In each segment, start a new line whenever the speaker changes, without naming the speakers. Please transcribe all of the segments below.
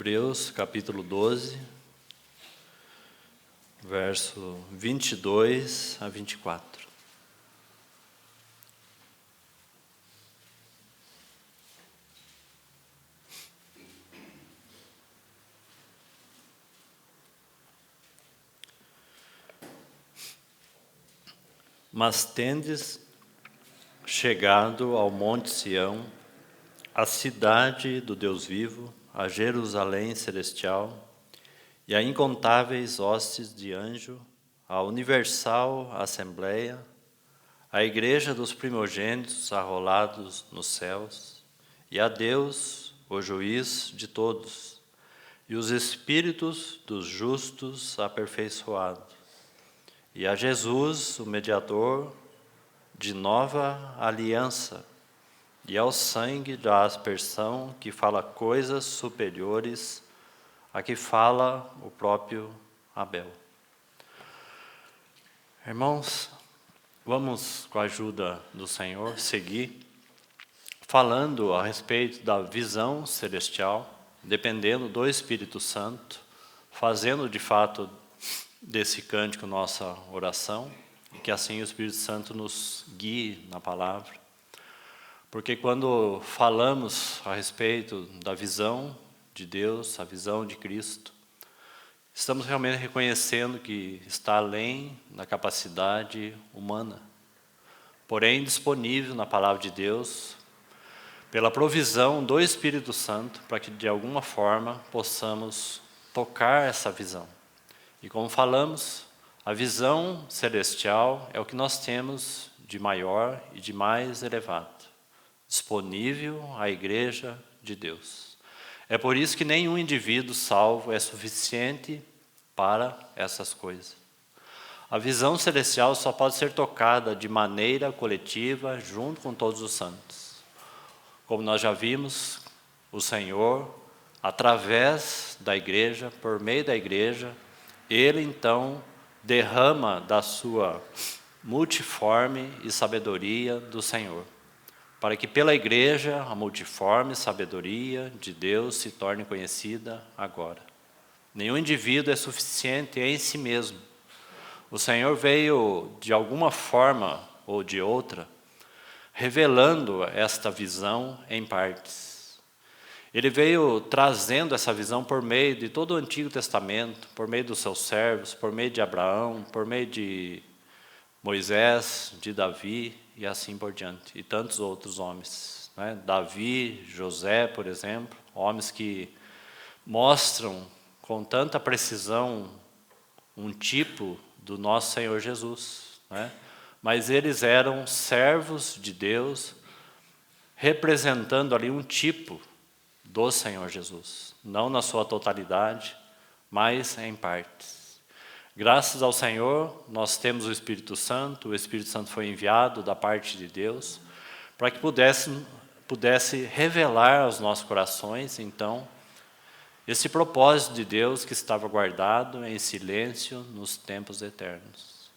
Hebreus, capítulo 12, verso 22 a 24. Mas tendes chegado ao monte Sião, à cidade do Deus vivo, a Jerusalém celestial, e a incontáveis hostes de anjo, a universal assembleia, a igreja dos primogênitos arrolados nos céus, e a Deus, o juiz de todos, e os espíritos dos justos aperfeiçoados, e a Jesus, o mediador de nova aliança, e ao sangue da aspersão que fala coisas superiores a que fala o próprio Abel. Irmãos, vamos, com a ajuda do Senhor, seguir falando a respeito da visão celestial, dependendo do Espírito Santo, fazendo de fato desse cântico nossa oração, e que assim o Espírito Santo nos guie na palavra. Porque quando falamos a respeito da visão de Deus, a visão de Cristo, estamos realmente reconhecendo que está além da capacidade humana, porém disponível na Palavra de Deus, pela provisão do Espírito Santo, para que de alguma forma possamos tocar essa visão. E como falamos, a visão celestial é o que nós temos de maior e de mais elevado, disponível à Igreja de Deus. É por isso que nenhum indivíduo salvo é suficiente para essas coisas. A visão celestial só pode ser tocada de maneira coletiva, junto com todos os santos. Como nós já vimos, o Senhor, através da igreja, por meio da igreja, Ele então derrama da sua multiforme e sabedoria do Senhor, para que pela igreja a multiforme sabedoria de Deus se torne conhecida agora. Nenhum indivíduo é suficiente em si mesmo. O Senhor veio de alguma forma ou de outra, revelando esta visão em partes. Ele veio trazendo essa visão por meio de todo o Antigo Testamento, por meio dos seus servos, por meio de Abraão, por meio de Moisés, de Davi e assim por diante, e tantos outros homens, né? Davi, José, por exemplo, homens que mostram com tanta precisão um tipo do nosso Senhor Jesus, né? Mas eles eram servos de Deus, representando ali um tipo do Senhor Jesus, não na sua totalidade, mas em partes. Graças ao Senhor, nós temos o Espírito Santo foi enviado da parte de Deus, para que pudesse revelar aos nossos corações, então, esse propósito de Deus que estava guardado em silêncio nos tempos eternos.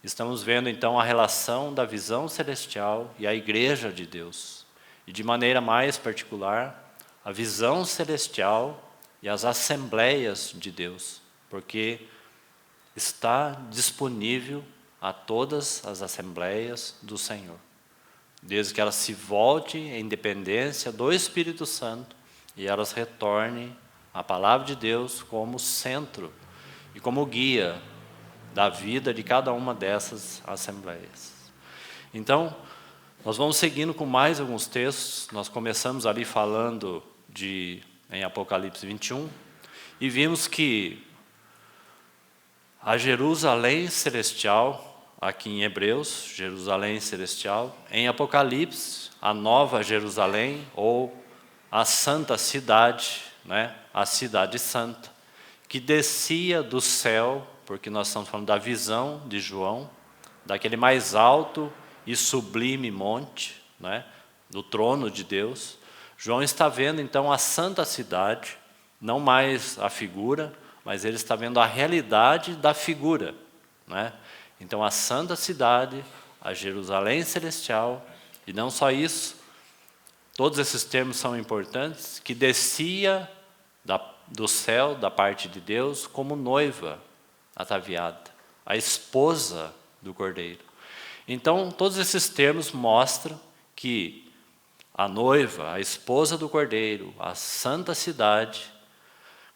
Estamos vendo então a relação da visão celestial e a igreja de Deus, e de maneira mais particular, a visão celestial e as assembleias de Deus, porque está disponível a todas as assembleias do Senhor, desde que elas se voltem em dependência do Espírito Santo e elas retornem à Palavra de Deus como centro e como guia da vida de cada uma dessas assembleias. Então, nós vamos seguindo com mais alguns textos. Nós começamos ali falando em Apocalipse 21 e vimos que a Jerusalém celestial, aqui em Hebreus, Jerusalém celestial, em Apocalipse, a nova Jerusalém, ou a santa cidade, né? A cidade santa, que descia do céu, porque nós estamos falando da visão de João, daquele mais alto e sublime monte, né? Do trono de Deus. João está vendo então a santa cidade, não mais a figura, mas ele está vendo a realidade da figura, né? Então a santa cidade, a Jerusalém celestial, e não só isso, todos esses termos são importantes, que descia do céu, da parte de Deus, como noiva ataviada, a esposa do Cordeiro. Então todos esses termos mostram que a noiva, a esposa do Cordeiro, a santa cidade,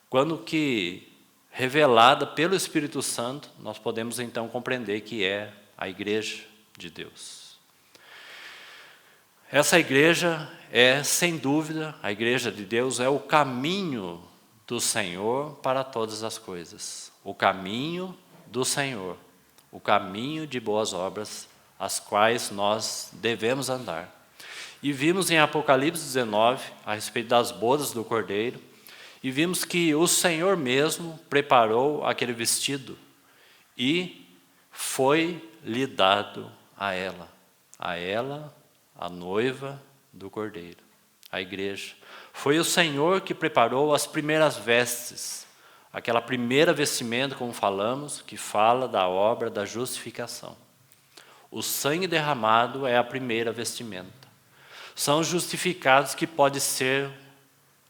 quando que revelada pelo Espírito Santo, nós podemos então compreender que é a igreja de Deus. Essa igreja é, sem dúvida, a igreja de Deus é o caminho do Senhor para todas as coisas. O caminho do Senhor, o caminho de boas obras, as quais nós devemos andar. E vimos em Apocalipse 19, a respeito das bodas do Cordeiro, e vimos que o Senhor mesmo preparou aquele vestido e foi-lhe dado a ela, a noiva do Cordeiro, a igreja. Foi o Senhor que preparou as primeiras vestes, aquela primeira vestimenta, como falamos, que fala da obra da justificação. O sangue derramado é a primeira vestimenta. São justificados que pode ser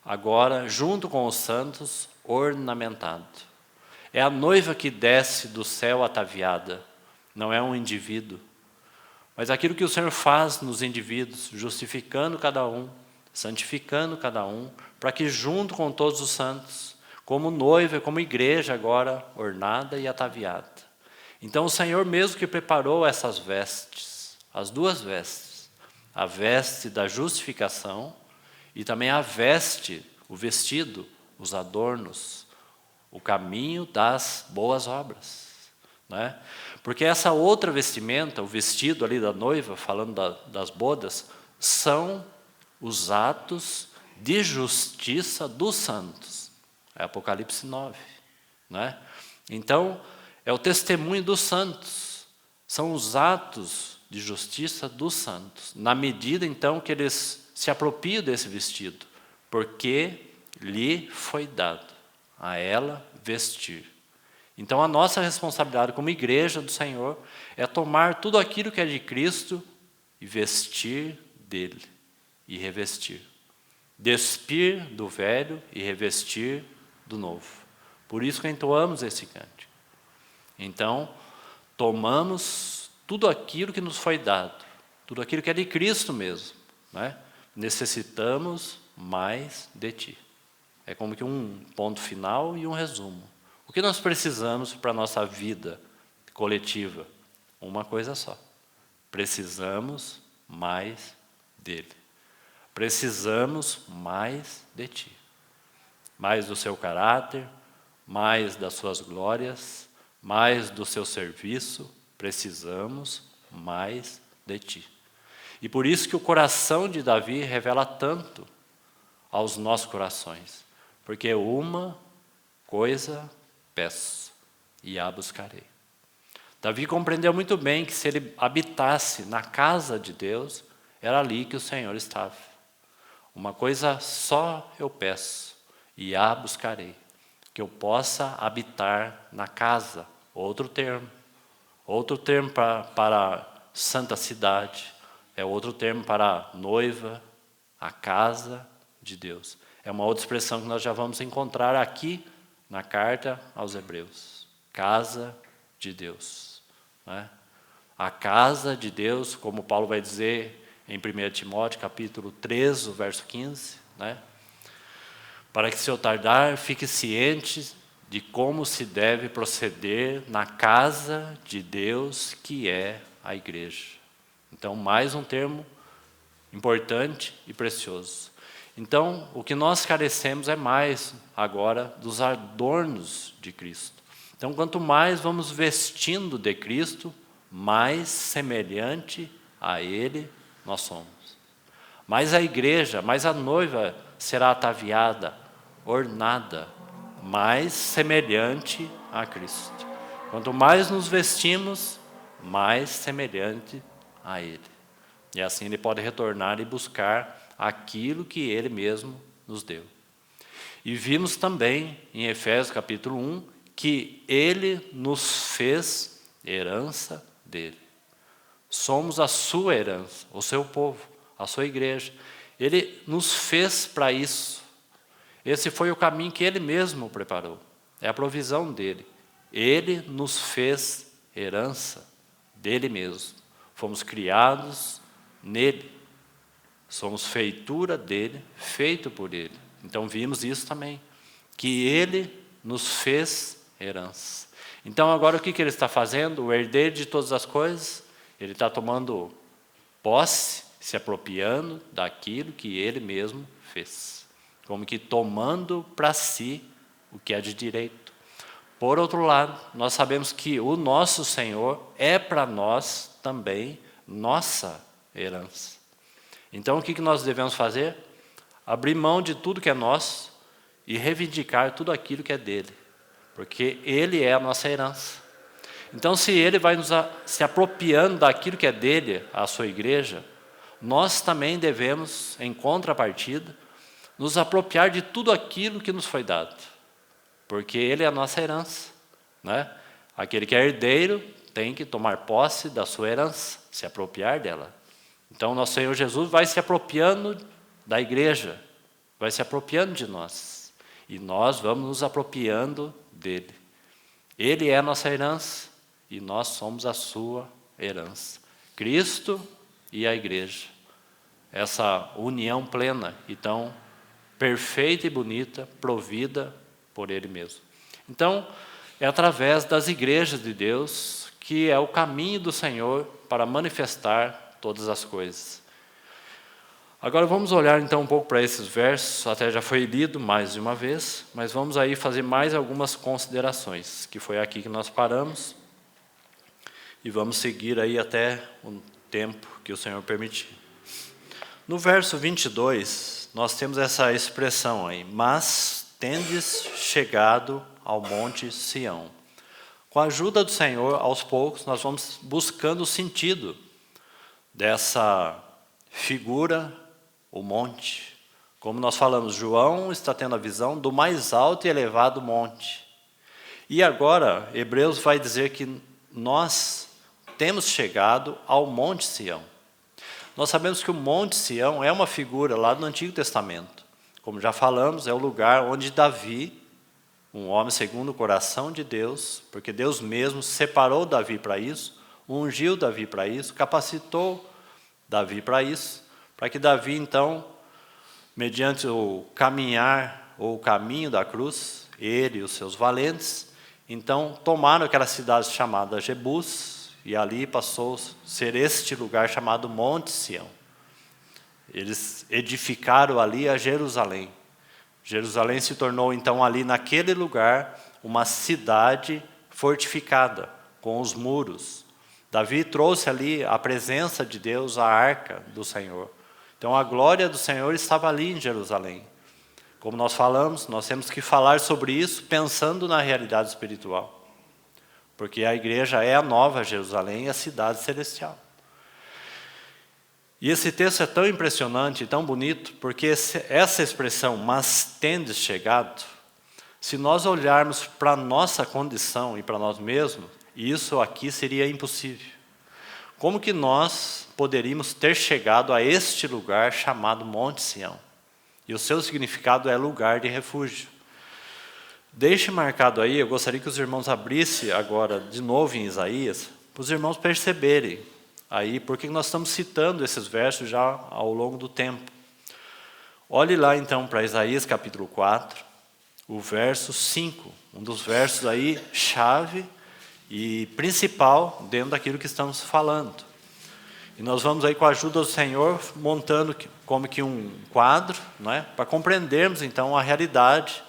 agora, junto com os santos, ornamentado. É a noiva que desce do céu ataviada, não é um indivíduo. Mas aquilo que o Senhor faz nos indivíduos, justificando cada um, santificando cada um, para que junto com todos os santos, como noiva, como igreja agora ornada e ataviada. Então o Senhor mesmo que preparou essas vestes, as duas vestes, a veste da justificação e também a veste, o vestido, os adornos, o caminho das boas obras, né? Porque essa outra vestimenta, o vestido ali da noiva, falando das bodas, são os atos de justiça dos santos. É Apocalipse 9, né? Então, é o testemunho dos santos, são os atos de justiça dos santos, na medida então que eles se apropriam desse vestido, porque lhe foi dado a ela vestir. Então a nossa responsabilidade como igreja do Senhor é tomar tudo aquilo que é de Cristo e vestir dele e revestir. Despir do velho e revestir do novo. Por isso que entoamos esse cântico. Então, tomamos tudo aquilo que nos foi dado, tudo aquilo que é de Cristo mesmo, né? Necessitamos mais de ti. É como que um ponto final e um resumo. O que nós precisamos para a nossa vida coletiva? Uma coisa só. Precisamos mais dele. Precisamos mais de ti. Mais do seu caráter, mais das suas glórias, mais do seu serviço. Precisamos mais de ti. E por isso que o coração de Davi revela tanto aos nossos corações. Porque uma coisa peço e a buscarei. Davi compreendeu muito bem que se ele habitasse na casa de Deus, era ali que o Senhor estava. Uma coisa só eu peço e a buscarei, que eu possa habitar na casa. Outro termo para santa cidade, é outro termo para noiva, a casa de Deus. É uma outra expressão que nós já vamos encontrar aqui na carta aos Hebreus. Casa de Deus, né? A casa de Deus, como Paulo vai dizer em 1 Timóteo, capítulo 3, o verso 15, né? Para que, se eu tardar, fique ciente de como se deve proceder na casa de Deus, que é a igreja. Então, mais um termo importante e precioso. Então, o que nós carecemos é mais agora dos adornos de Cristo. Então, quanto mais vamos vestindo de Cristo, mais semelhante a Ele nós somos. Mais a igreja, mais a noiva será ataviada, ornada, mais semelhante a Cristo. Quanto mais nos vestimos, mais semelhante a Ele. E assim Ele pode retornar e buscar aquilo que Ele mesmo nos deu. E vimos também em Efésios capítulo 1 que Ele nos fez herança dele. Somos a sua herança, o seu povo, a sua igreja. Ele nos fez para isso. Esse foi o caminho que Ele mesmo preparou. É a provisão dele. Ele nos fez herança dele mesmo. Fomos criados nele. Somos feitura dele, feito por ele. Então vimos isso também, que ele nos fez herança. Então agora o que ele está fazendo? O herdeiro de todas as coisas, ele está tomando posse, se apropriando daquilo que ele mesmo fez. Como que tomando para si o que é de direito. Por outro lado, nós sabemos que o nosso Senhor é para nós também nossa herança. Então, o que nós devemos fazer? Abrir mão de tudo que é nosso e reivindicar tudo aquilo que é dele. Porque ele é a nossa herança. Então, se ele vai se apropriando daquilo que é dele, a sua igreja, nós também devemos, em contrapartida, nos apropriar de tudo aquilo que nos foi dado. Porque ele é a nossa herança, né? Aquele que é herdeiro tem que tomar posse da sua herança, se apropriar dela. Então, nosso Senhor Jesus vai se apropriando da igreja, vai se apropriando de nós. E nós vamos nos apropriando dele. Ele é a nossa herança e nós somos a sua herança. Cristo e a igreja. Essa união plena, então, perfeita e bonita, provida por Ele mesmo. Então, é através das igrejas de Deus que é o caminho do Senhor para manifestar todas as coisas. Agora vamos olhar então um pouco para esses versos, até já foi lido mais de uma vez, mas vamos aí fazer mais algumas considerações, que foi aqui que nós paramos, e vamos seguir aí até o tempo que o Senhor permitir. No verso 22, nós temos essa expressão aí, mas tendes chegado ao monte Sião. Com a ajuda do Senhor, aos poucos, nós vamos buscando o sentido dessa figura, o monte. Como nós falamos, João está tendo a visão do mais alto e elevado monte. E agora, Hebreus vai dizer que nós temos chegado ao monte Sião. Nós sabemos que o monte Sião é uma figura lá do Antigo Testamento. Como já falamos, é o lugar onde Davi, um homem segundo o coração de Deus, porque Deus mesmo separou Davi para isso, ungiu Davi para isso, capacitou Davi para isso, para que Davi, então, mediante o caminhar ou o caminho da cruz, ele e os seus valentes, então tomaram aquela cidade chamada Jebus, e ali passou a ser este lugar chamado Monte Sião. Eles edificaram ali a Jerusalém. Jerusalém se tornou então ali naquele lugar uma cidade fortificada, com os muros. Davi trouxe ali a presença de Deus, a arca do Senhor. Então a glória do Senhor estava ali em Jerusalém. Como nós falamos, nós temos que falar sobre isso pensando na realidade espiritual. Porque a igreja é a nova Jerusalém, a cidade celestial. E esse texto é tão impressionante e tão bonito, porque essa expressão, mas tendes chegado, se nós olharmos para a nossa condição e para nós mesmos, isso aqui seria impossível. Como que nós poderíamos ter chegado a este lugar chamado Monte Sião? E o seu significado é lugar de refúgio. Deixe marcado aí, eu gostaria que os irmãos abrissem agora de novo em Isaías, para os irmãos perceberem aí, porque nós estamos citando esses versos já ao longo do tempo. Olhe lá então para Isaías capítulo 4, o verso 5, um dos versos aí chave e principal dentro daquilo que estamos falando. E nós vamos aí com a ajuda do Senhor montando como que um quadro, não é? Para compreendermos então a realidade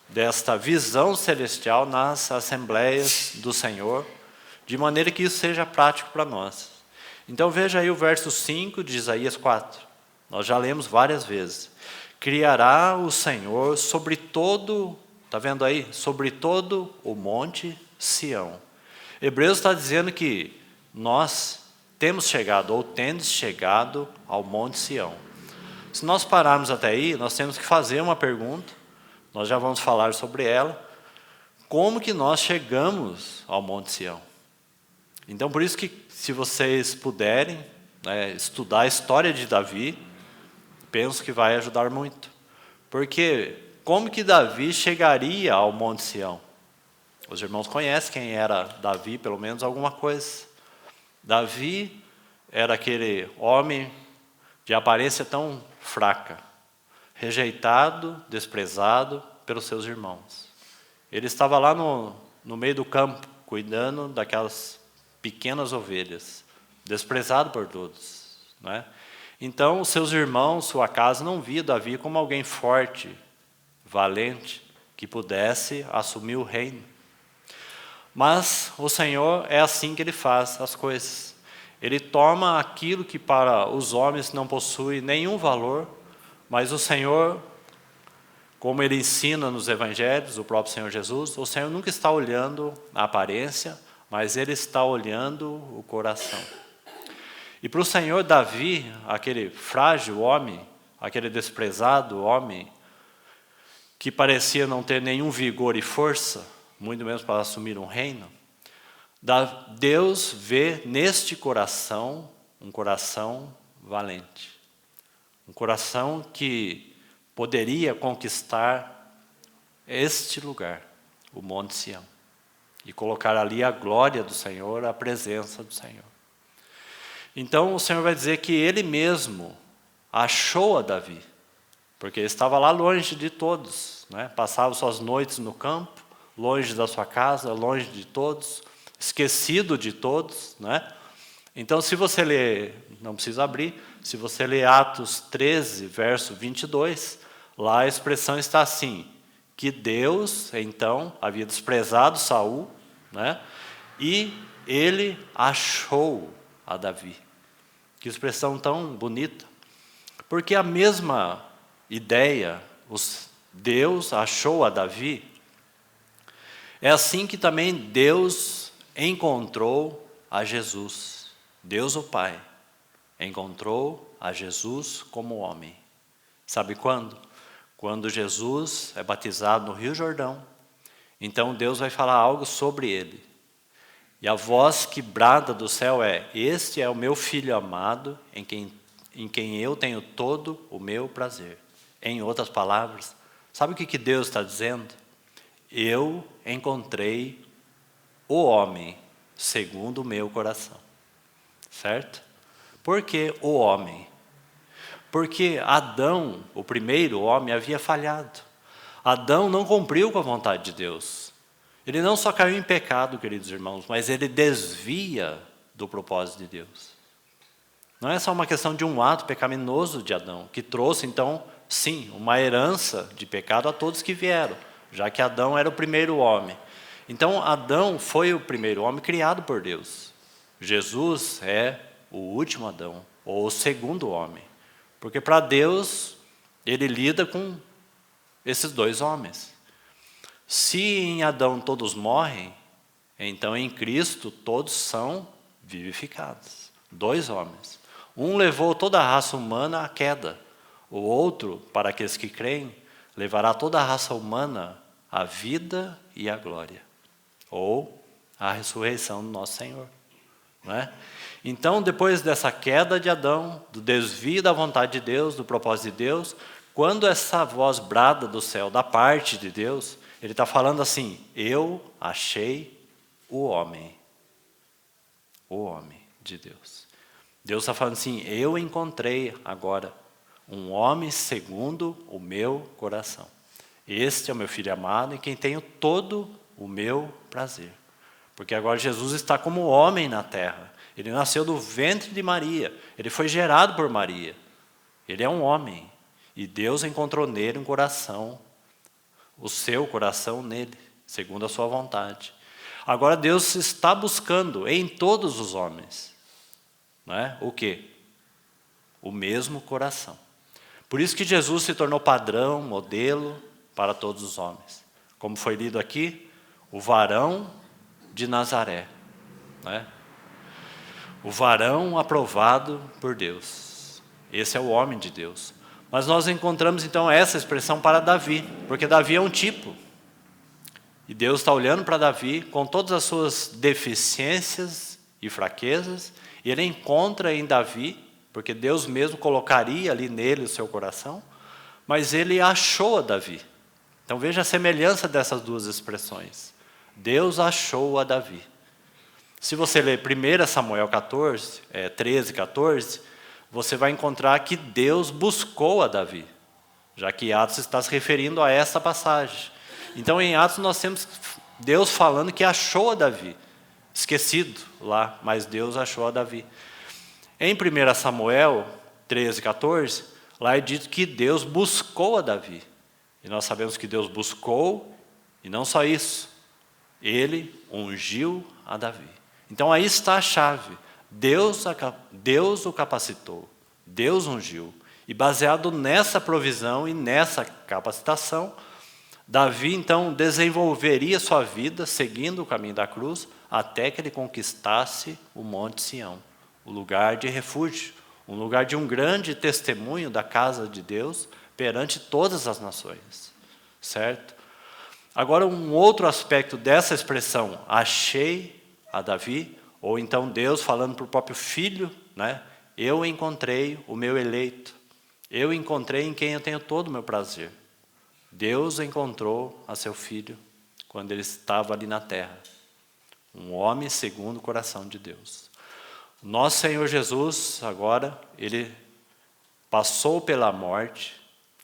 desta visão celestial nas assembleias do Senhor, de maneira que isso seja prático para nós. Então veja aí o verso 5 de Isaías 4. Nós já lemos várias vezes. Criará o Senhor sobre todo, está vendo aí? Sobre todo o monte Sião. Hebreus está dizendo que nós temos chegado, ou tendes chegado ao monte Sião. Se nós pararmos até aí, nós temos que fazer uma pergunta, nós já vamos falar sobre ela. Como que nós chegamos ao monte Sião? Então, por isso que, se vocês puderem, né, estudar a história de Davi, penso que vai ajudar muito. Porque como que Davi chegaria ao monte Sião? Os irmãos conhecem quem era Davi, pelo menos alguma coisa. Davi era aquele homem de aparência tão fraca, rejeitado, desprezado pelos seus irmãos. Ele estava lá no meio do campo, cuidando daquelas pequenas ovelhas, desprezado por todos, né? Então, os seus irmãos, sua casa, não via Davi como alguém forte, valente, que pudesse assumir o reino. Mas o Senhor é assim que Ele faz as coisas. Ele toma aquilo que para os homens não possui nenhum valor, mas o Senhor, como Ele ensina nos evangelhos, o próprio Senhor Jesus, o Senhor nunca está olhando a aparência, mas Ele está olhando o coração. E para o Senhor Davi, aquele frágil homem, aquele desprezado homem, que parecia não ter nenhum vigor e força, muito menos para assumir um reino, Deus vê neste coração um coração valente. Um coração que poderia conquistar este lugar, o Monte Sião, e colocar ali a glória do Senhor, a presença do Senhor. Então o Senhor vai dizer que Ele mesmo achou a Davi, porque ele estava lá longe de todos. né? Passava suas noites no campo, longe da sua casa, longe de todos, esquecido de todos, né? Então, se você ler, não precisa abrir, se você ler Atos 13, verso 22, lá a expressão está assim, que Deus, então, havia desprezado Saul, né? E ele achou a Davi. Que expressão tão bonita. Porque a mesma ideia, Deus achou a Davi, é assim que também Deus encontrou a Jesus. Deus o Pai encontrou a Jesus como homem. Sabe quando? Quando Jesus é batizado no Rio Jordão, então Deus vai falar algo sobre ele. E a voz que brada do céu é: este é o meu filho amado, em quem eu tenho todo o meu prazer. Em outras palavras, sabe o que Deus está dizendo? Eu encontrei o homem segundo o meu coração. Certo? Por que o homem? Porque Adão, o primeiro homem, havia falhado. Adão não cumpriu com a vontade de Deus. Ele não só caiu em pecado, queridos irmãos, mas ele desvia do propósito de Deus. Não é só uma questão de um ato pecaminoso de Adão, que trouxe, então, sim, uma herança de pecado a todos que vieram, já que Adão era o primeiro homem. Então, Adão foi o primeiro homem criado por Deus. Jesus é o último Adão, ou o segundo homem. Porque para Deus, ele lida com esses dois homens. Se em Adão todos morrem, então em Cristo todos são vivificados. Dois homens. Um levou toda a raça humana à queda. O outro, para aqueles que creem, levará toda a raça humana à vida e à glória. Ou à ressurreição do nosso Senhor. Não é? Então, depois dessa queda de Adão, do desvio da vontade de Deus, do propósito de Deus, quando essa voz brada do céu, da parte de Deus, ele está falando assim: eu achei o homem de Deus. Deus está falando assim: eu encontrei agora um homem segundo o meu coração. Este é o meu filho amado em quem tenho todo o meu prazer. Porque agora Jesus está como homem na terra. Ele nasceu do ventre de Maria. Ele foi gerado por Maria. Ele é um homem. E Deus encontrou nele um coração, o seu coração nele, segundo a sua vontade. Agora Deus está buscando em todos os homens, não é? O quê? O mesmo coração. Por isso que Jesus se tornou padrão, modelo para todos os homens. Como foi lido aqui, o varão de Nazaré, não é? O varão aprovado por Deus. Esse é o homem de Deus. Mas nós encontramos então essa expressão para Davi, porque Davi é um tipo. E Deus está olhando para Davi com todas as suas deficiências e fraquezas, e ele encontra em Davi, porque Deus mesmo colocaria ali nele o seu coração, mas ele achou a Davi. Então veja a semelhança dessas duas expressões. Deus achou a Davi. Se você ler 1 Samuel 13, 14, você vai encontrar que Deus buscou a Davi, já que Atos está se referindo a essa passagem. Então em Atos nós temos Deus falando que achou a Davi, esquecido lá, mas Deus achou a Davi. Em 1 Samuel 13, 14, lá é dito que Deus buscou a Davi. E nós sabemos que Deus buscou, e não só isso, ele ungiu a Davi. Então aí está a chave. Deus o capacitou, Deus ungiu. E baseado nessa provisão e nessa capacitação, Davi então desenvolveria sua vida seguindo o caminho da cruz até que ele conquistasse o Monte Sião, o lugar de refúgio, um lugar de um grande testemunho da casa de Deus perante todas as nações. Certo? Agora um outro aspecto dessa expressão, achei a Davi, ou então Deus falando para o próprio filho, né? Eu encontrei o meu eleito, eu encontrei em quem eu tenho todo o meu prazer. Deus encontrou a seu filho quando ele estava ali na terra, um homem segundo o coração de Deus. Nosso Senhor Jesus, agora, ele passou pela morte,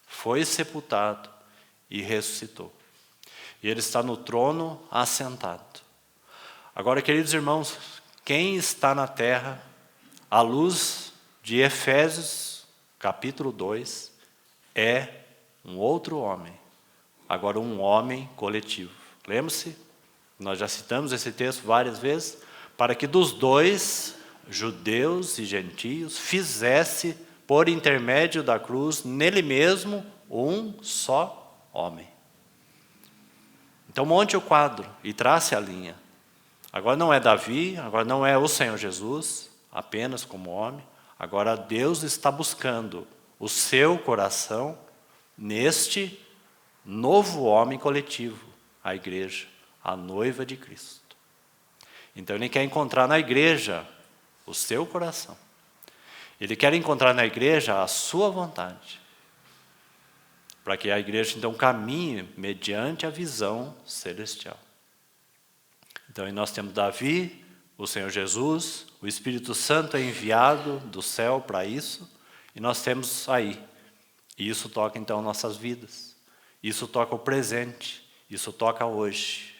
foi sepultado e ressuscitou. E Ele está no trono assentado. Agora, queridos irmãos, quem está na terra, à luz de Efésios, capítulo 2, é um outro homem. Agora, um homem coletivo. Lembre-se, nós já citamos esse texto várias vezes, para que dos dois, judeus e gentios, fizesse, por intermédio da cruz, nele mesmo, um só homem. Então, monte o quadro e trace a linha. Agora não é Davi, agora não é o Senhor Jesus, apenas como homem. Agora Deus está buscando o seu coração neste novo homem coletivo, a igreja, a noiva de Cristo. Então Ele quer encontrar na igreja o seu coração. Ele quer encontrar na igreja a sua vontade. Para que a igreja então caminhe mediante a visão celestial. Então nós temos Davi, o Senhor Jesus, o Espírito Santo é enviado do céu para isso, e nós temos aí. E isso toca então nossas vidas. Isso toca o presente, isso toca hoje.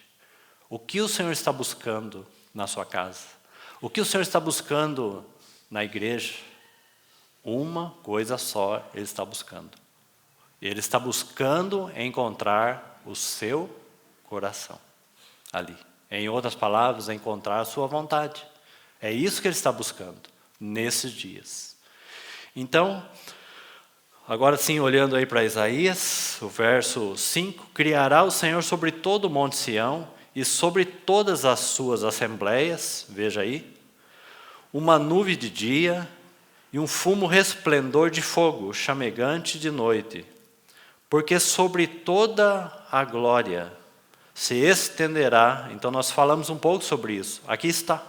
O que o Senhor está buscando na sua casa? O que o Senhor está buscando na igreja? Uma coisa só Ele está buscando. Ele está buscando encontrar o seu coração ali. Em outras palavras, encontrar a sua vontade. É isso que Ele está buscando nesses dias. Então, agora sim, olhando aí para Isaías, o verso 5, criará o Senhor sobre todo o monte Sião e sobre todas as suas assembleias, veja aí, uma nuvem de dia e um fumo resplendor de fogo, chamegante de noite. Porque sobre toda a glória se estenderá. Então nós falamos um pouco sobre isso. Aqui está.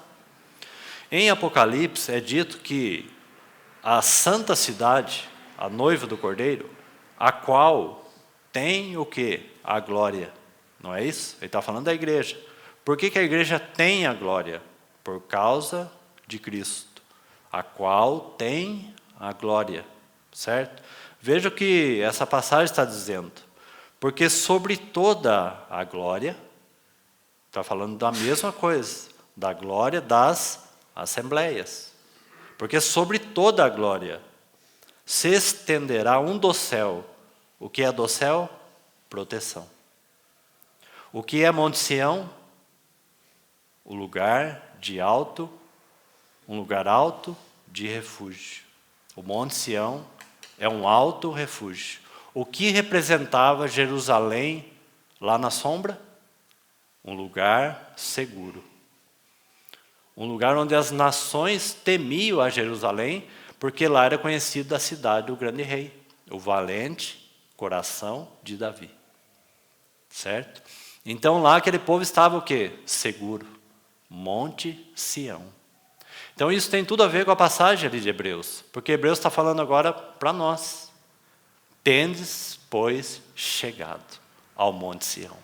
Em Apocalipse é dito que a santa cidade, a noiva do Cordeiro, a qual tem o quê? A glória. Não é isso? Ele está falando da igreja. Por que a igreja tem a glória? Por causa de Cristo, a qual tem a glória. Certo? Veja o que essa passagem está dizendo. Porque sobre toda a glória, está falando da mesma coisa, da glória das assembleias. Porque sobre toda a glória se estenderá um dossel. O que é dossel? Proteção. O que é Monte Sião? O lugar de alto, um lugar alto de refúgio. O Monte Sião é um alto refúgio. O que representava Jerusalém lá na sombra? Um lugar seguro. Um lugar onde as nações temiam a Jerusalém, porque lá era conhecida a cidade do grande rei, o valente coração de Davi. Certo? Então lá aquele povo estava o quê? Seguro. Monte Sião. Então isso tem tudo a ver com a passagem ali de Hebreus, porque Hebreus está falando agora para nós. Tendes, pois, chegado ao Monte Sião.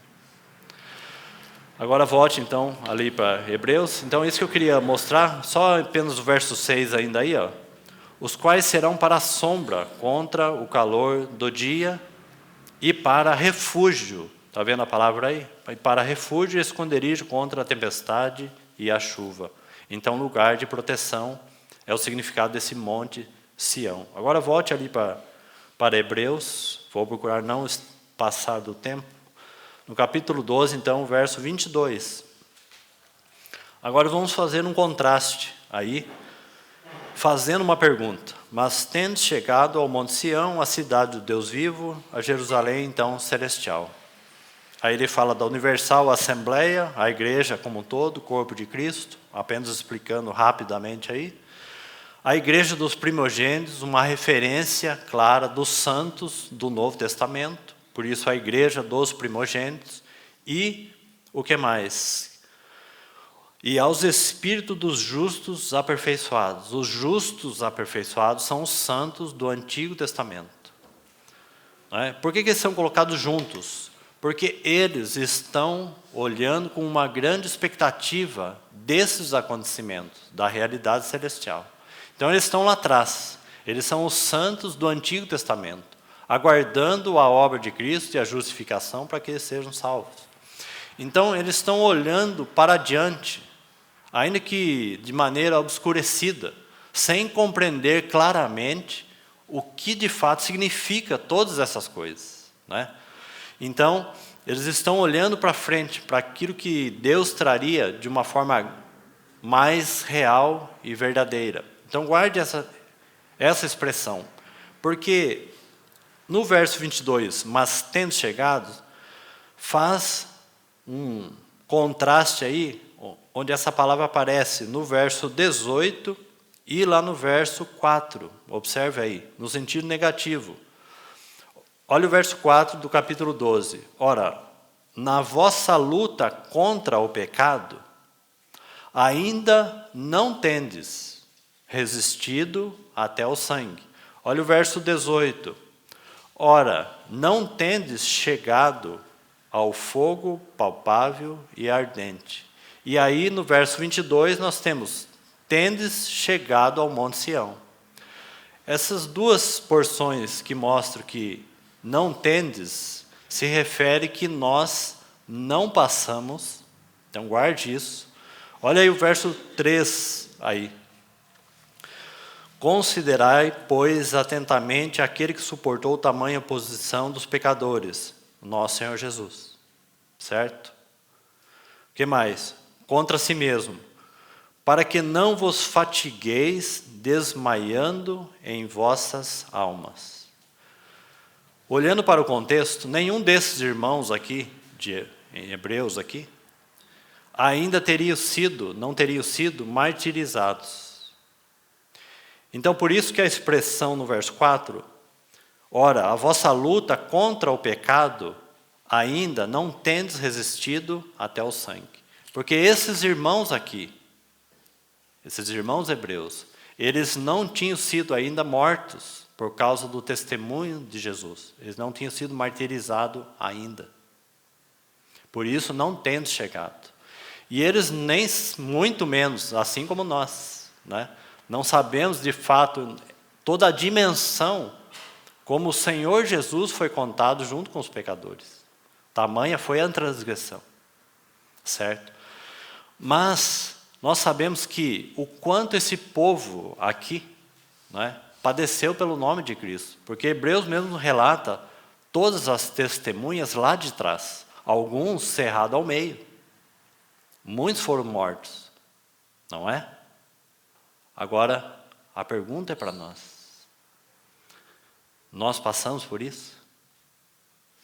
Agora volte então ali para Hebreus. Então isso que eu queria mostrar, só apenas o verso 6 ainda aí, ó. Os quais serão para a sombra contra o calor do dia e para refúgio. Está vendo a palavra aí? Para refúgio e esconderijo contra a tempestade e a chuva. Então lugar de proteção é o significado desse Monte Sião. Agora volte ali para Hebreus, vou procurar não passar do tempo, no capítulo 12, então, verso 22. Agora vamos fazer um contraste aí, fazendo uma pergunta. Mas tendo chegado ao Monte Sião, a cidade do Deus vivo, a Jerusalém, então, celestial. Aí ele fala da universal assembleia, a igreja como um todo, o corpo de Cristo, apenas explicando rapidamente aí. A igreja dos primogênitos, uma referência clara dos santos do Novo Testamento, por isso a igreja dos primogênitos. E o que mais? E aos espíritos dos justos aperfeiçoados. Os justos aperfeiçoados são os santos do Antigo Testamento. Não é? Por que eles são colocados juntos? Porque eles estão olhando com uma grande expectativa desses acontecimentos, da realidade celestial. Então eles estão lá atrás, eles são os santos do Antigo Testamento, aguardando a obra de Cristo e a justificação para que eles sejam salvos. Então, eles estão olhando para adiante, ainda que de maneira obscurecida, sem compreender claramente o que de fato significa todas essas coisas, né? Então, eles estão olhando para frente, para aquilo que Deus traria de uma forma mais real e verdadeira. Então, guarde essa expressão, porque no verso 22, mas tendo chegado, faz um contraste aí, onde essa palavra aparece no verso 18 e lá no verso 4. Observe aí, no sentido negativo. Olha o verso 4 do capítulo 12. Ora, na vossa luta contra o pecado, ainda não tendes resistido até o sangue. Olha o verso 18. Ora, não tendes chegado ao fogo palpável e ardente. E aí no verso 22 nós temos, tendes chegado ao Monte Sião. Essas duas porções que mostram que não tendes, se refere que nós não passamos, então guarde isso. Olha aí o verso 3 aí. Considerai, pois, atentamente aquele que suportou tamanha oposição dos pecadores, o nosso Senhor Jesus. Certo? O que mais? Contra si mesmo. Para que não vos fatigueis desmaiando em vossas almas. Olhando para o contexto, nenhum desses irmãos aqui, em Hebreus aqui, ainda não teriam sido martirizados. Então, por isso que a expressão no verso 4, ora, a vossa luta contra o pecado ainda não tendes resistido até o sangue. Porque esses irmãos aqui, esses irmãos hebreus, eles não tinham sido ainda mortos por causa do testemunho de Jesus. Eles não tinham sido martirizados ainda. Por isso, não tendo chegado. E eles nem muito menos, assim como nós, né? Não sabemos de fato toda a dimensão como o Senhor Jesus foi contado junto com os pecadores. Tamanha foi a transgressão, certo? Mas nós sabemos que o quanto esse povo aqui, né, padeceu pelo nome de Cristo. Porque Hebreus mesmo relata todas as testemunhas lá de trás. Alguns cerrados ao meio. Muitos foram mortos. Não é? Agora, a pergunta é para nós. Nós passamos por isso?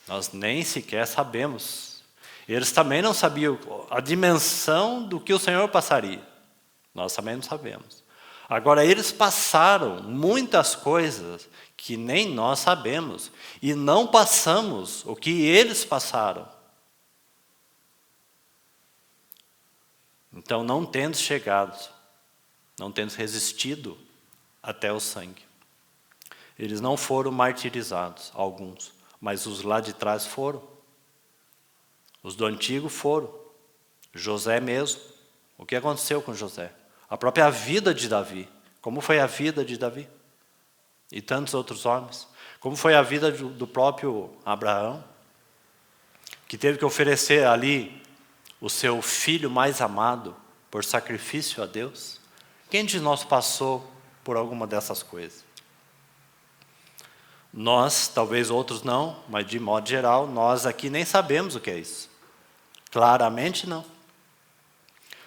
Nós nem sequer sabemos. Eles também não sabiam a dimensão do que o Senhor passaria. Nós também não sabemos. Agora, eles passaram muitas coisas que nem nós sabemos. E não passamos o que eles passaram. Então, não tendo chegado, não tendo resistido até o sangue. Eles não foram martirizados, alguns, mas os lá de trás foram. Os do antigo foram. José mesmo. O que aconteceu com José? A própria vida de Davi. Como foi a vida de Davi? E tantos outros homens. Como foi a vida do próprio Abraão, que teve que oferecer ali o seu filho mais amado por sacrifício a Deus? Quem de nós passou por alguma dessas coisas? Nós, talvez outros não, mas de modo geral, nós aqui nem sabemos o que é isso. Claramente não.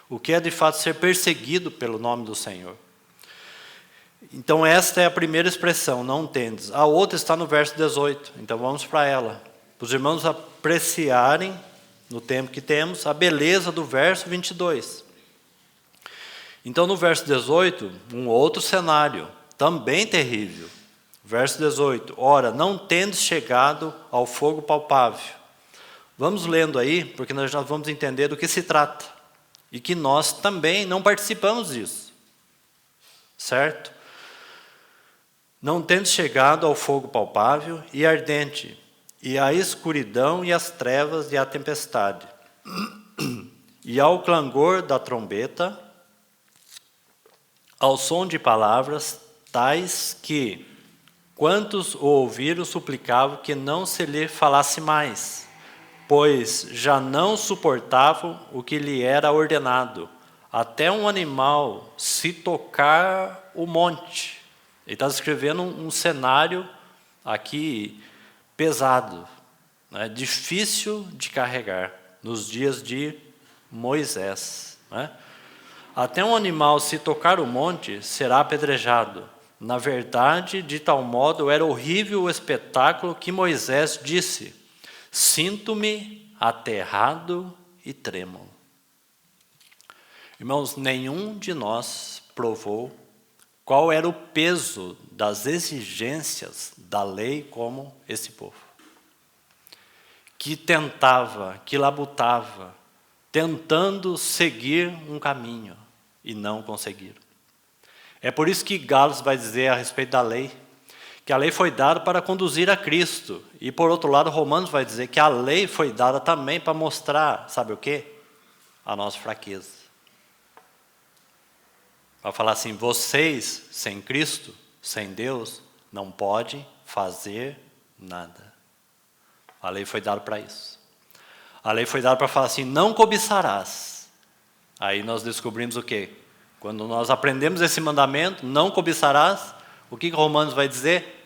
O que é de fato ser perseguido pelo nome do Senhor. Então esta é a primeira expressão, não tendes. A outra está no verso 18, então vamos para ela. Para os irmãos apreciarem, no tempo que temos, a beleza do verso 22. Então no verso 18, um outro cenário, também terrível. Verso 18, ora, não tendes chegado ao fogo palpável. Vamos lendo aí, porque nós já vamos entender do que se trata. E que nós também não participamos disso. Certo? Não tendes chegado ao fogo palpável e ardente, e à escuridão e às trevas e à tempestade, e ao clangor da trombeta, ao som de palavras tais que, quantos o ouviram suplicavam que não se lhe falasse mais, pois já não suportavam o que lhe era ordenado, até um animal se tocar o monte. Ele está descrevendo um cenário aqui pesado, né, difícil de carregar, nos dias de Moisés. Né? Até um animal se tocar o monte será apedrejado. Na verdade, de tal modo era horrível o espetáculo que Moisés disse: sinto-me aterrado e trêmulo. Irmãos, nenhum de nós provou qual era o peso das exigências da lei como esse povo, que tentava, que labutava, tentando seguir um caminho e não conseguiram. É por isso que Gálatas vai dizer a respeito da lei, que a lei foi dada para conduzir a Cristo. E por outro lado, Romanos vai dizer que a lei foi dada também para mostrar, sabe o quê? A nossa fraqueza. Vai falar assim, vocês, sem Cristo, sem Deus, não podem fazer nada. A lei foi dada para isso. A lei foi dada para falar assim, não cobiçarás. Aí nós descobrimos o quê? Quando nós aprendemos esse mandamento, não cobiçarás, o que Romanos vai dizer?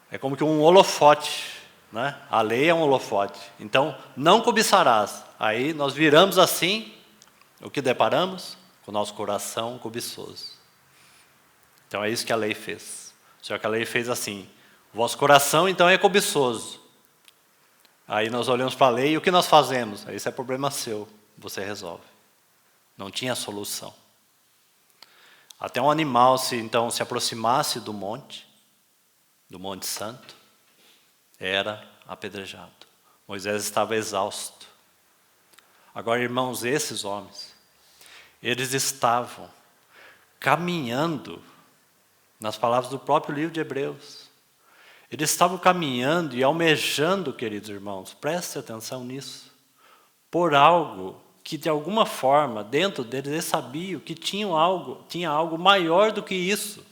É como que um holofote, né? A lei é um holofote. Então, não cobiçarás. Aí nós viramos assim, o que deparamos? Com o nosso coração cobiçoso. Então é isso que a lei fez. Só que a lei fez assim, o vosso coração então é cobiçoso. Aí nós olhamos para a lei e o que nós fazemos? Isso é problema seu, você resolve. Não tinha solução. Até um animal então se aproximasse do Monte Santo, era apedrejado. Moisés estava exausto. Agora, irmãos, esses homens, eles estavam caminhando, nas palavras do próprio livro de Hebreus, eles estavam caminhando e almejando, queridos irmãos, preste atenção nisso, por algo que de alguma forma, dentro deles, eles sabiam que tinha algo maior do que isso.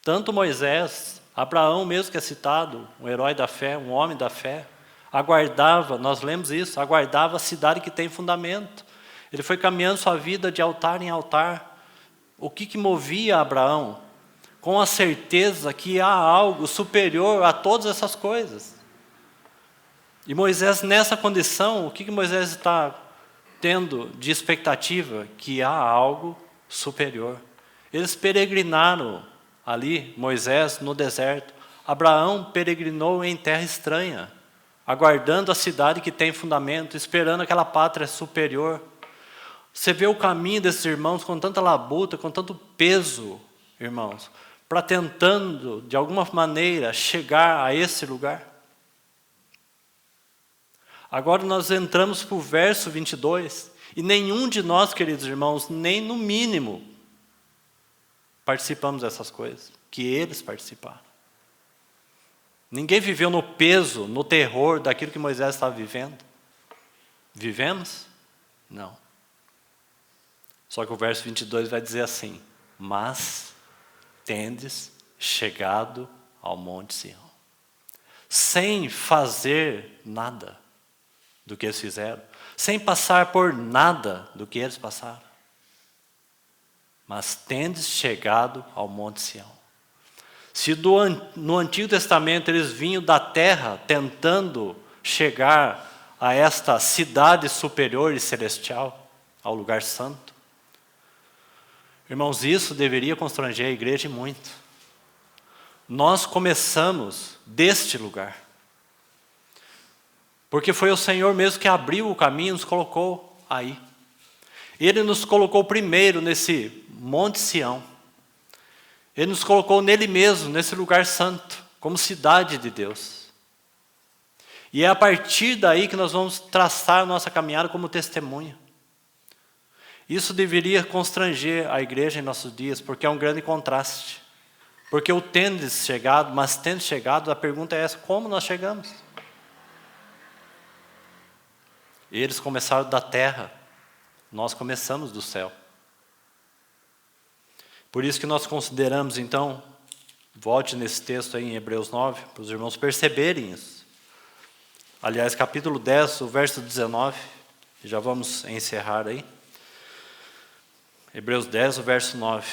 Tanto Moisés, Abraão mesmo que é citado, um herói da fé, um homem da fé, aguardava, nós lemos isso, aguardava a cidade que tem fundamento. Ele foi caminhando sua vida de altar em altar. O que movia Abraão? Com a certeza que há algo superior a todas essas coisas. E Moisés, nessa condição, o que Moisés está tendo de expectativa? Que há algo superior. Eles peregrinaram ali, Moisés no deserto. Abraão peregrinou em terra estranha, aguardando a cidade que tem fundamento, esperando aquela pátria superior. Você vê o caminho desses irmãos com tanta labuta, com tanto peso, irmãos, para tentando, de alguma maneira, chegar a esse lugar. Agora nós entramos para o verso 22, e nenhum de nós, queridos irmãos, nem no mínimo, participamos dessas coisas, que eles participaram. Ninguém viveu no peso, no terror daquilo que Moisés estava vivendo. Vivemos? Não. Só que o verso 22 vai dizer assim, mas tendes chegado ao Monte Sião, sem fazer nada do que eles fizeram, sem passar por nada do que eles passaram. Mas tendes chegado ao Monte Sião. Se no Antigo Testamento eles vinham da terra tentando chegar a esta cidade superior e celestial, ao lugar santo, irmãos, isso deveria constranger a igreja muito. Nós começamos deste lugar. Porque foi o Senhor mesmo que abriu o caminho e nos colocou aí. Ele nos colocou primeiro nesse Monte Sião. Ele nos colocou nele mesmo, nesse lugar santo, como cidade de Deus. E é a partir daí que nós vamos traçar a nossa caminhada como testemunha. Isso deveria constranger a igreja em nossos dias, porque é um grande contraste. Porque o tendes chegado, mas tendo chegado, a pergunta é essa, como nós chegamos? Eles começaram da terra, nós começamos do céu. Por isso que nós consideramos, então, Volte nesse texto aí em Hebreus 9, para os irmãos perceberem isso. Aliás, capítulo 10, o verso 19, já vamos encerrar aí. Hebreus 10, o verso 9.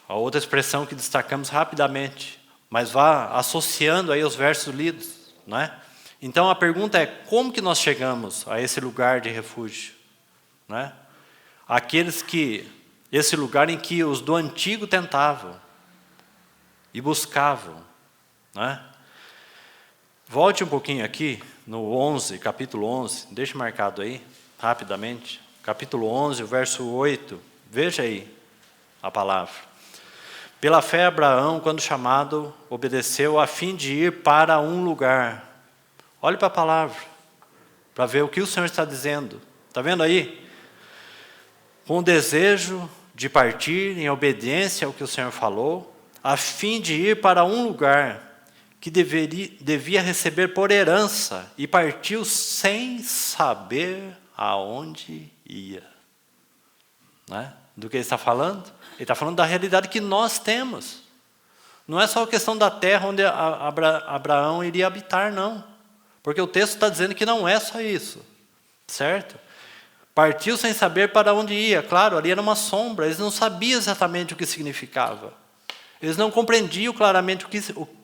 A outra expressão que destacamos rapidamente, mas vá associando aí os versos lidos, não é? Então a pergunta é, como que nós chegamos a esse lugar de refúgio? Não é? Esse lugar em que os do antigo tentavam e buscavam, não é? Volte um pouquinho aqui, no 11, capítulo 11, deixe marcado aí, rapidamente. Capítulo 11, o verso 8, veja aí a palavra. Pela fé, Abraão, quando chamado, obedeceu a fim de ir para um lugar. Olhe para a palavra, para ver o que o Senhor está dizendo. Está vendo aí? Com o desejo de partir em obediência ao que o Senhor falou, a fim de ir para um lugar que devia receber por herança, e partiu sem saber aonde ia. Não é? Do que ele está falando? Ele está falando da realidade que nós temos. Não é só a questão da terra onde Abraão iria habitar, não. Porque o texto está dizendo que não é só isso. Certo? Partiu sem saber para onde ia. Claro, ali era uma sombra. Eles não sabiam exatamente o que significava. Eles não compreendiam claramente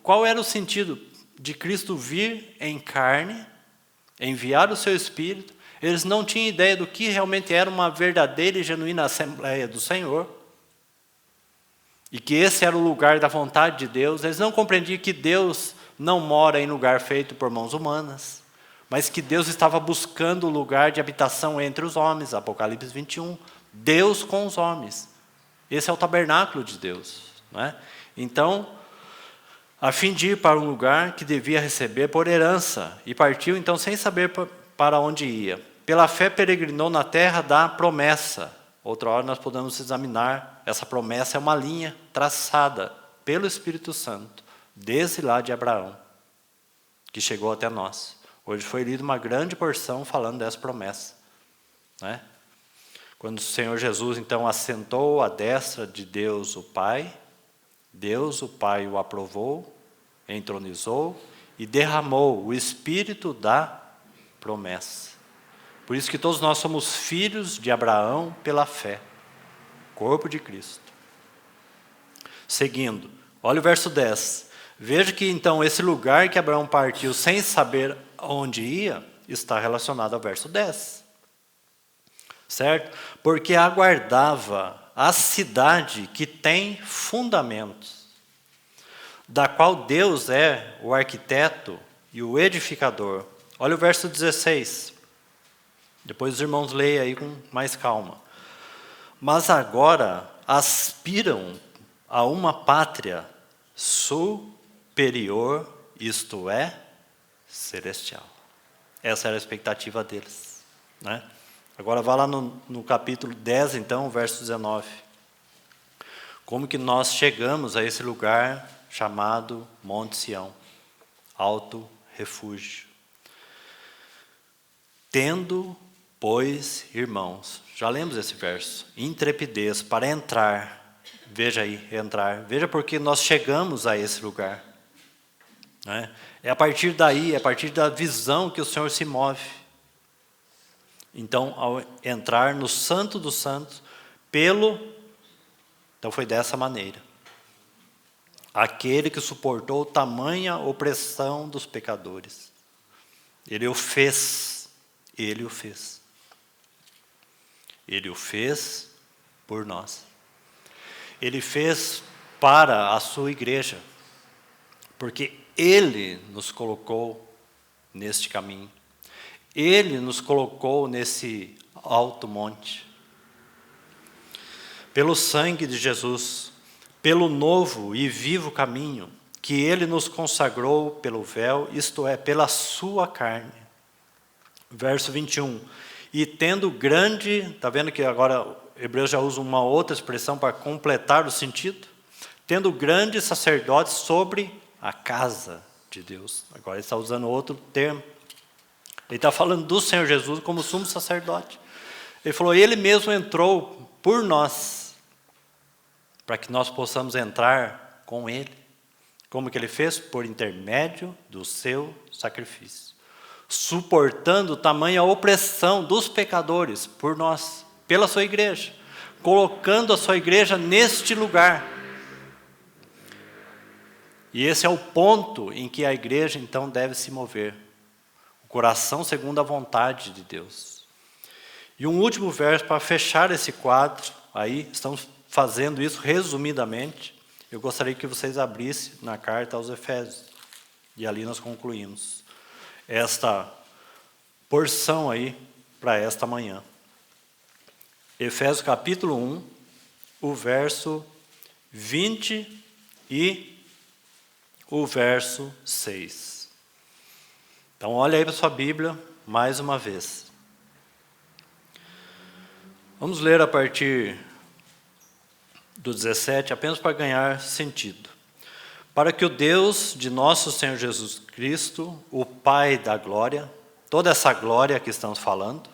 qual era o sentido de Cristo vir em carne, enviar o seu Espírito. Eles não tinham ideia do que realmente era uma verdadeira e genuína Assembleia do Senhor. E que esse era o lugar da vontade de Deus. Eles não compreendiam que Deus não mora em lugar feito por mãos humanas, mas que Deus estava buscando o lugar de habitação entre os homens. Apocalipse 21. Deus com os homens. Esse é o tabernáculo de Deus. Não é? Então, a fim de ir para um lugar que devia receber por herança, e partiu então sem saber para onde ia. Pela fé peregrinou na terra da promessa. Outra hora nós podemos examinar, essa promessa é uma linha traçada pelo Espírito Santo, desde lá de Abraão, que chegou até nós. Hoje foi lida uma grande porção falando dessa promessa. Né? Quando o Senhor Jesus então assentou à destra de Deus o Pai o aprovou, entronizou e derramou o Espírito da promessa. Por isso que todos nós somos filhos de Abraão pela fé, corpo de Cristo. Seguindo, olha o verso 10. Veja que então esse lugar que Abraão partiu sem saber onde ia, está relacionado ao verso 10. Certo? Porque aguardava a cidade que tem fundamentos, da qual Deus é o arquiteto e o edificador. Olha o verso 16. Depois os irmãos leiam aí com mais calma. Mas agora aspiram a uma pátria superior, isto é, celestial. Essa era a expectativa deles. Né? Agora vá lá no capítulo 10, então, verso 19. Como que nós chegamos a esse lugar chamado Monte Sião, alto refúgio. Tendo, pois, irmãos, já lemos esse verso, intrepidez para entrar, veja aí, entrar, veja porque nós chegamos a esse lugar. Né? É a partir daí, é a partir da visão que o Senhor se move. Então, ao entrar no Santo dos Santos, então foi dessa maneira. Aquele que suportou tamanha opressão dos pecadores. Ele o fez. Ele o fez. Ele o fez por nós. Ele fez para a sua igreja. Porque Ele nos colocou neste caminho. Ele nos colocou nesse alto monte. Pelo sangue de Jesus, pelo novo e vivo caminho que Ele nos consagrou pelo véu, isto é, pela sua carne. Verso 21. E tendo grande, está vendo que agora Hebreus já usa uma outra expressão para completar o sentido? Tendo grande sacerdote sobre a casa de Deus. Agora ele está usando outro termo. Ele está falando do Senhor Jesus como sumo sacerdote. Ele falou, Ele mesmo entrou por nós, para que nós possamos entrar com Ele. Como que ele fez? Por intermédio do seu sacrifício. Suportando tamanha opressão dos pecadores por nós, pela sua igreja. Colocando a sua igreja neste lugar. E esse é o ponto em que a igreja então deve se mover. O coração segundo a vontade de Deus. E um último verso para fechar esse quadro, aí estamos fazendo isso resumidamente. Eu gostaria que vocês abrissem na carta aos Efésios. E ali nós concluímos esta porção aí para esta manhã. Efésios capítulo 1, o verso 20 e o verso 6. Então olha aí para sua Bíblia mais uma vez. Vamos ler a partir do 17, apenas para ganhar sentido. Para que o Deus de nosso Senhor Jesus Cristo, o Pai da glória, toda essa glória que estamos falando,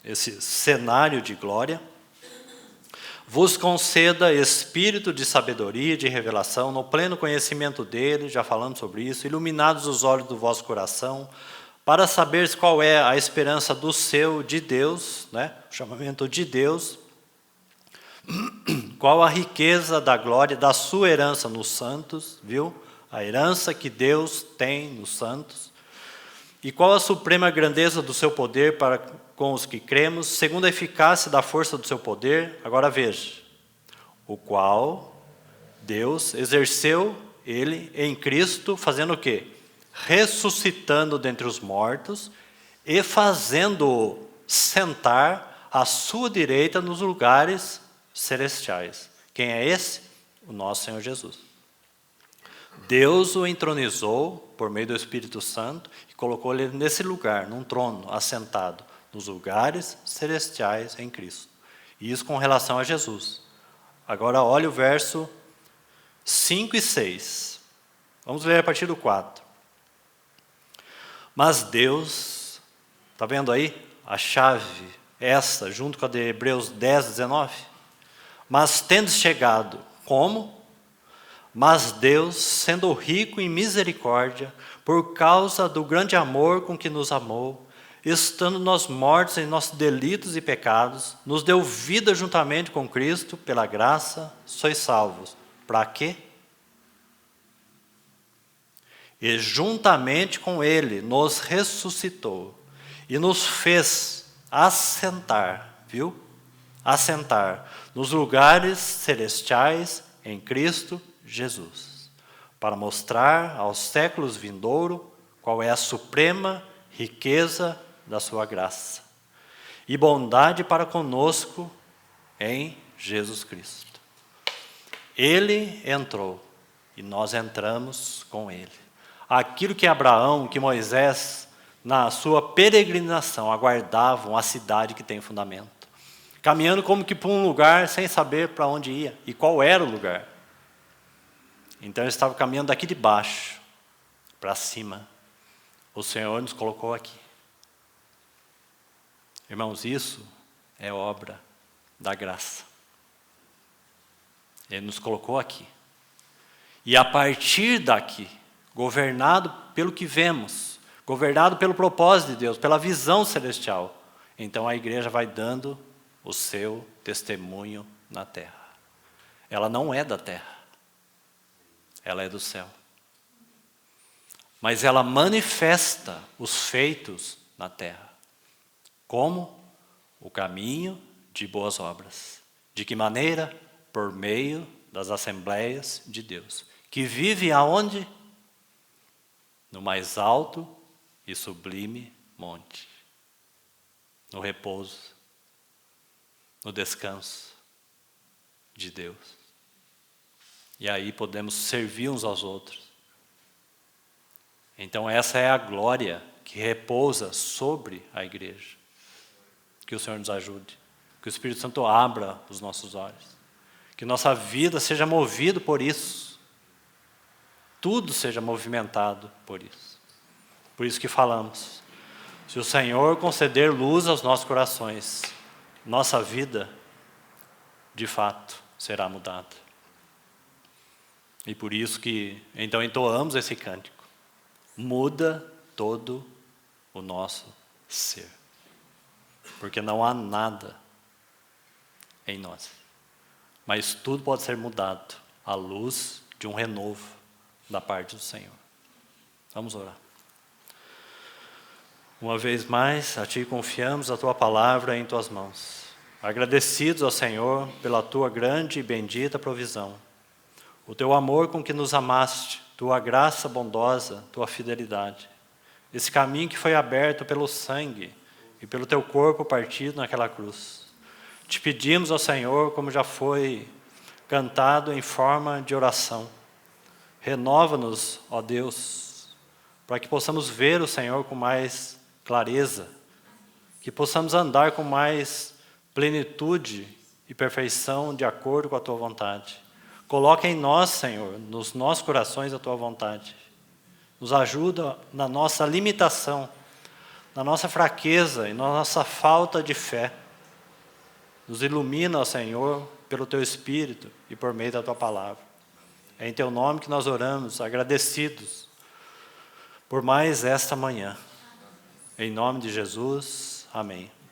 esse cenário de glória, vos conceda espírito de sabedoria e de revelação, no pleno conhecimento dele, já falamos sobre isso, iluminados os olhos do vosso coração, para saberes qual é a esperança do seu, de Deus, né? O chamamento de Deus, qual a riqueza da glória da sua herança nos santos, viu? A herança que Deus tem nos santos. E qual a suprema grandeza do seu poder para com os que cremos, segundo a eficácia da força do seu poder. Agora veja, o qual Deus exerceu ele em Cristo, fazendo o quê? Ressuscitando dentre os mortos e fazendo-o sentar à sua direita nos lugares celestiais. Quem é esse? O nosso Senhor Jesus. Deus o entronizou por meio do Espírito Santo e colocou ele nesse lugar, num trono, assentado nos lugares celestiais em Cristo. E isso com relação a Jesus. Agora olha o verso 5 e 6. Vamos ler a partir do 4. Mas Deus, está vendo aí a chave, essa, junto com a de Hebreus 10, 19? Mas tendo chegado, como? Mas Deus, sendo rico em misericórdia, por causa do grande amor com que nos amou, estando nós mortos em nossos delitos e pecados, nos deu vida juntamente com Cristo, pela graça, sois salvos. Para quê? E juntamente com Ele nos ressuscitou e nos fez assentar, viu? Assentar nos lugares celestiais em Cristo Jesus, para mostrar aos séculos vindouros qual é a suprema riqueza da sua graça e bondade para conosco em Jesus Cristo. Ele entrou e nós entramos com Ele. Aquilo que Abraão, que Moisés, na sua peregrinação, aguardavam a cidade que tem fundamento. Caminhando como que para um lugar sem saber para onde ia e qual era o lugar. Então eles estavam caminhando daqui de baixo para cima. O Senhor nos colocou aqui. Irmãos, isso é obra da graça. Ele nos colocou aqui. E a partir daqui, governado pelo que vemos, governado pelo propósito de Deus, pela visão celestial, então a igreja vai dando o seu testemunho na terra. Ela não é da terra, ela é do céu. Mas ela manifesta os feitos na terra. Como? O caminho de boas obras. De que maneira? Por meio das assembleias de Deus. Que vive aonde? No mais alto e sublime monte. No repouso. No descanso de Deus. E aí podemos servir uns aos outros. Então essa é a glória que repousa sobre a igreja. Que o Senhor nos ajude. Que o Espírito Santo abra os nossos olhos. Que nossa vida seja movida por isso. Tudo seja movimentado por isso. Por isso que falamos. Se o Senhor conceder luz aos nossos corações, nossa vida, de fato, será mudada. E por isso que, então, entoamos esse cântico. Muda todo o nosso ser. Porque não há nada em nós. Mas tudo pode ser mudado à luz de um renovo da parte do Senhor. Vamos orar. Uma vez mais, a Ti confiamos a Tua palavra em Tuas mãos. Agradecidos ao Senhor pela Tua grande e bendita provisão. O Teu amor com que nos amaste, Tua graça bondosa, Tua fidelidade. Esse caminho que foi aberto pelo sangue e pelo Teu corpo partido naquela cruz. Te pedimos ao Senhor, como já foi cantado em forma de oração. Renova-nos, ó Deus, para que possamos ver o Senhor com mais clareza, que possamos andar com mais plenitude e perfeição de acordo com a Tua vontade. Coloca em nós, Senhor, nos nossos corações a Tua vontade. Nos ajuda na nossa limitação, na nossa fraqueza e na nossa falta de fé. Nos ilumina, ó Senhor, pelo Teu Espírito e por meio da Tua palavra. É em Teu nome que nós oramos, agradecidos por mais esta manhã. Em nome de Jesus, amém.